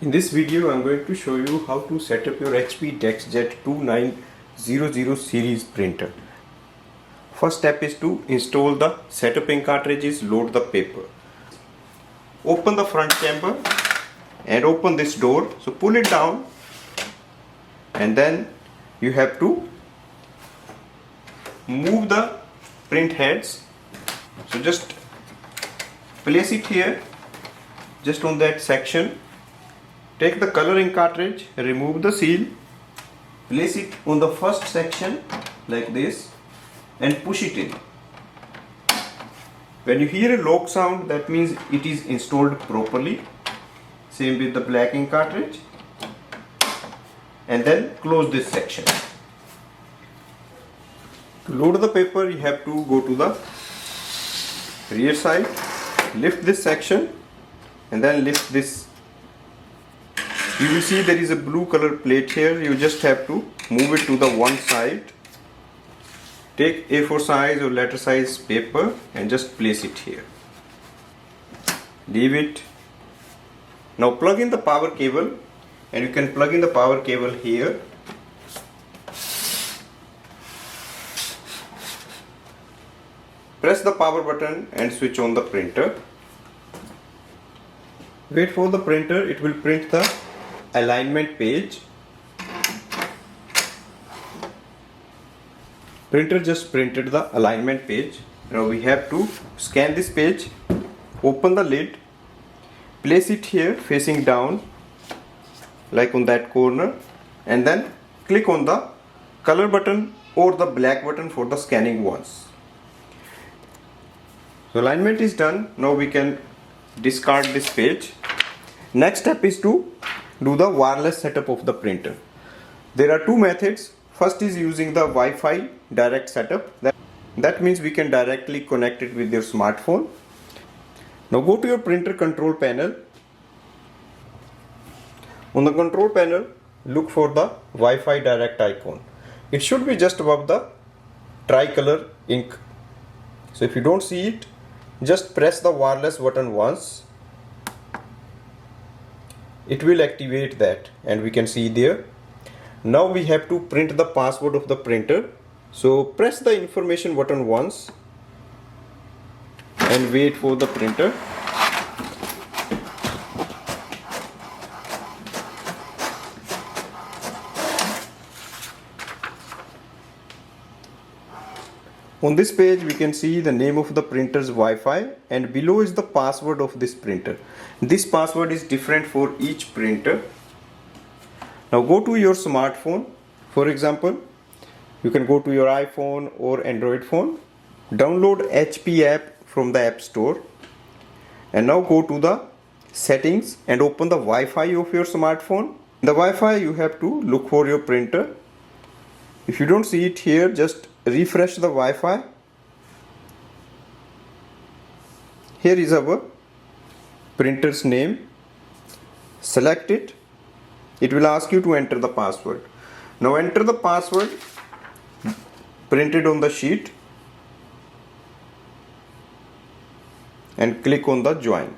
In this video, I'm going to show you how to set up your HP DeskJet 2900 series printer. First step is to install the setup in cartridges, load the paper. Open the front chamber and open this door. So pull it down and then you have to move the print heads. So just place it here, just on that section. Take the coloring cartridge, remove the seal, place it on the first section like this and push it in. When you hear a lock sound, that means it is installed properly. Same with the black ink cartridge. And then close this section. To load the paper, you have to go to the rear side, lift this section and then lift this. You will see there is a blue color plate here. You just have to move it to the one side. Take A4 size or letter size paper and just place it here. Leave it. Now plug in the power cable, and you can plug in the power cable here. Press the power button and switch on the printer. Wait for the printer, it will print the alignment page. Printer just printed the alignment page. Now we have to scan this page. Open the lid, place it here facing down like on that corner, and then click on the color button or the black button for the scanning once. So alignment is done. Now we can discard this page. Next step is to do the wireless setup of the printer. There are two methods. First is using the Wi-Fi Direct setup. That means we can directly connect it with your smartphone. Now go to your printer control panel. On the control panel, look for the Wi-Fi Direct icon. It should be just above the tricolor ink. So if you don't see it, just press the wireless button once. It will activate that and we can see there. Now we have to print the password of the printer. So press the information button once and wait for the printer. On this page we can see the name of the printer's Wi-Fi and below is the password of this printer. This password is different for each printer. Now go to your smartphone. For example, you can go to your iPhone or Android phone. Download HP app from the App Store. And now go to the settings and open the Wi-Fi of your smartphone. In the Wi-Fi you have to look for your printer. If you don't see it here, just refresh the Wi-Fi. Here is our printer's name. Select it. It will ask you to enter the password. Now enter the password printed on the sheet and click on the join.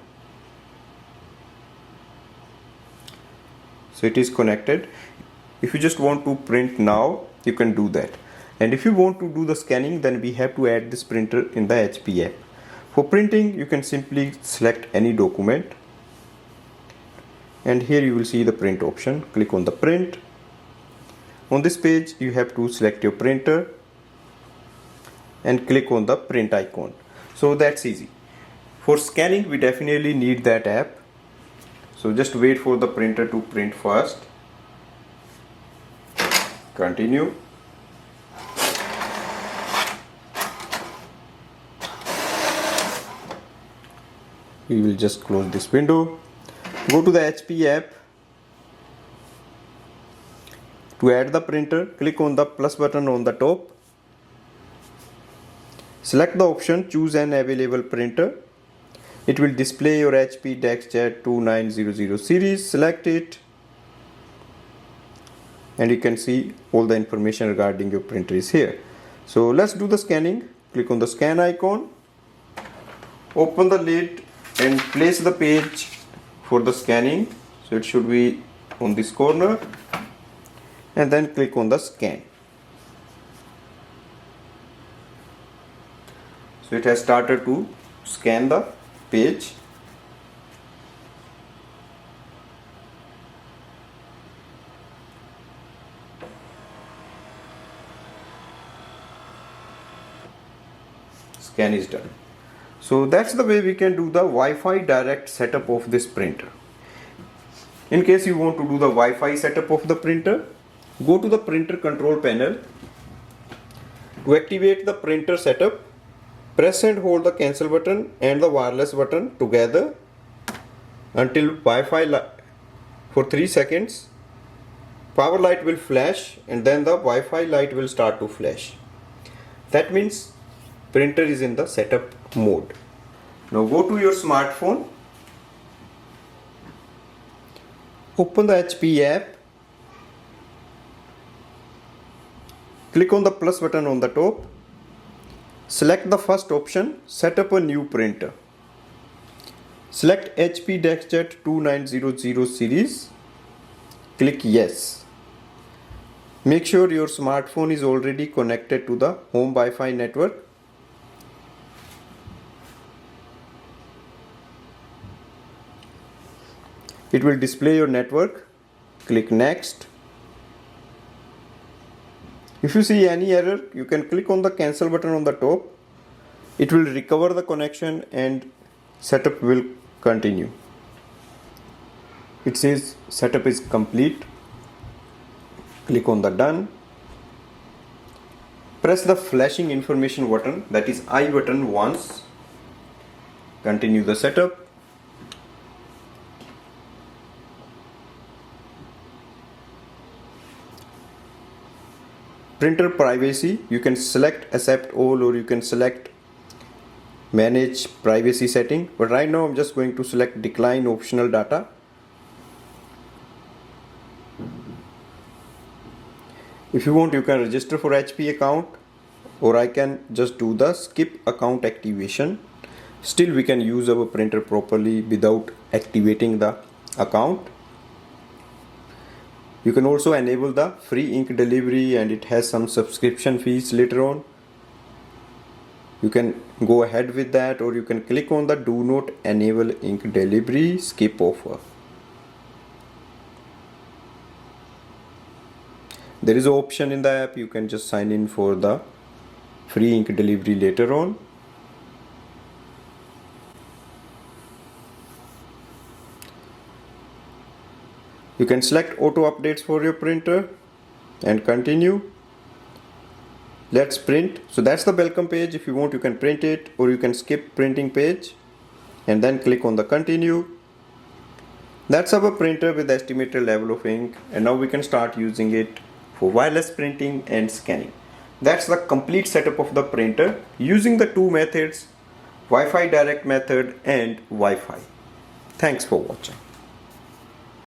So it is connected. If you just want to print now, you can do that. And if you want to do the scanning, then we have to add this printer in the HP app. For printing, you can simply select any document. And here you will see the print option. Click on the print. On this page, you have to select your printer and click on the print icon. So that's easy. For scanning, we definitely need that app. So just wait for the printer to print first. Continue. We will just close this window. Go to the HP app. To add the printer, click on the plus button on the top. Select the option choose an available printer. It will display your HP DeskJet 2900 series. Select it. And you can see all the information regarding your printer is here. So let's do the scanning. Click on the scan icon. Open the lid and place the page for the scanning. So it should be on this corner, and then click on the scan. So it has started to scan the page. Scan is done. So that's the way we can do the Wi-Fi Direct setup of this printer. In case you want to do the Wi-Fi setup of the printer, go to the printer control panel. To activate the printer setup, press and hold the cancel button and the wireless button together until Wi-Fi for 3 seconds. Power light will flash and then the Wi-Fi light will start to flash. That means printer is in the setup mode. Now go to your smartphone, open the HP app, click on the plus button on the top, select the first option, set up a new printer. Select HP DeskJet 2900 series, click yes. Make sure your smartphone is already connected to the home Wi-Fi network. It will display your network. Click next. If you see any error, you can click on the cancel button on the top. It will recover the connection and setup will continue. It says setup is complete. Click on the done. Press the flashing information button, that is I button, once. Continue the setup. Printer privacy, you can select accept all or you can select manage privacy setting, but right now I'm just going to select decline optional data. If you want, you can register for HP account, or I can just do the skip account activation. Still we can use our printer properly without activating the account. You can also enable the free ink delivery, and it has some subscription fees later on. You can go ahead with that, or you can click on the do not enable ink delivery, skip offer. There is an option in the app, you can just sign in for the free ink delivery later on. You can select auto updates for your printer and continue. Let's print. So that's the welcome page. If you want, you can print it, or you can skip printing page and then click on the continue. That's our printer with estimated level of ink, and now we can start using it for wireless printing and scanning. That's the complete setup of the printer using the two methods, Wi-Fi Direct method and Wi-Fi. Thanks for watching.